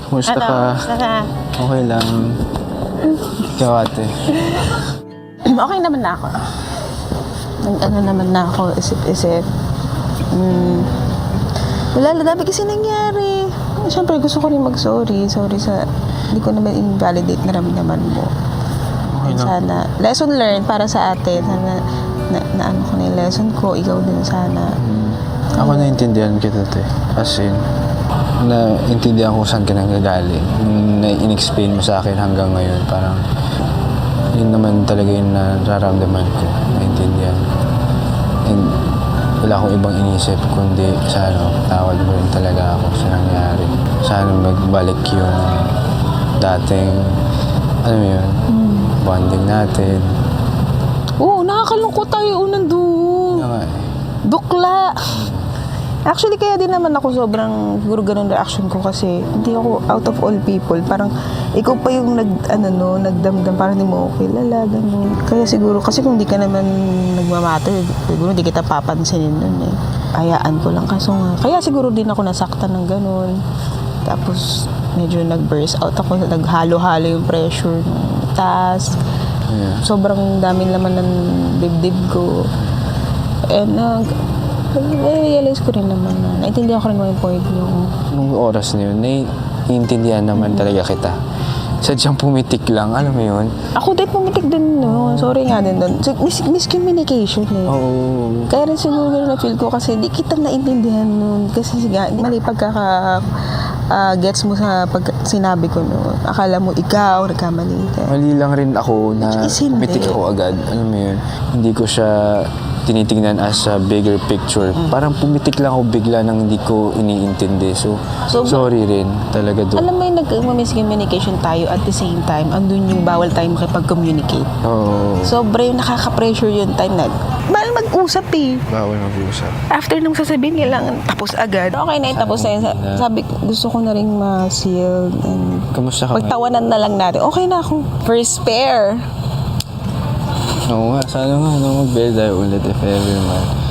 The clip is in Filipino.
Kumusta ka? Okay lang. Ikaw ate. Okay naman na ako. Ano naman na ako, isip-isip. Wala, dami kasi nangyari. Siyempre, gusto ko rin mag-sorry. Sorry sa, hindi ko naman invalidate na ramdaman mo. Okay lang. Sana, lesson learned para sa atin. Sana, na ano ko na yung lesson ko, ikaw din sana. Ako naintindihan kita, te. As in, naintindihan ko saan ka nanggagaling. Na in-explain mo sa akin hanggang ngayon. Parang, yun naman talaga yung nararamdaman ko. Naintindihan ko. And, wala akong ibang inisip kundi sana tawad mo rin talaga ako sa nangyari. Sana magbalik yung dating, ano yun, bonding natin. Oo, nakakalungkot tayo nandun. Ano nga eh. Dukla. Actually, kaya din naman ako sobrang siguro ganun reaction ko kasi hindi ako out of all people. Parang ikaw pa yung nagdamdam parang hindi mo okay lala, ganun. Kaya siguro, kasi kung di ka naman nagmamatter, siguro hindi kita papansinin nun eh. Hayaan ko lang kaso nga. Kaya siguro din ako nasaktan ng ganun. Tapos medyo nag-burst out ako, naghalo-halo yung pressure ng task. Yeah. Sobrang dami naman ng dibdib ko. And realize ko rin naman na naintindihan ko rin yung point yung Nung oras na yun, naiintindihan naman talaga kita. Sadyang pumitik lang, alam mo yun? ako din pumitik din no. Sorry nga din doon. So, miscommunication eh. Oo. Kaya rin siguro ganun na feel ko kasi di kita naintindihan nun. Kasi mali gets mo sa sinabi ko noon. Akala mo ikaw, nagkamali ka. Mali lang rin ako na Which is hindi. pumitik ako agad. Alam mo yun? Hindi ko siya tinitingnan as a bigger picture. Parang pumitik lang ako bigla nang hindi ko iniintindi. So sorry rin talaga doon. Alam mo yung nag-miscommunication tayo at the same time, andun yung bawal tayo makipag-communicate. Oo. Sobra yung nakaka-pressure yung time na bawal mag-usap eh. Bawal mag-usap. After nung sasabihin, kailangan tapos agad. Okay na yun, tapos na yun. Sabi, gusto ko na rin ma-seal and Kamusta ka ngayon? pagtawanan na lang natin. Okay na ako. First pair. Oo nga, sana nga mag-bed tayo ulit if ever man.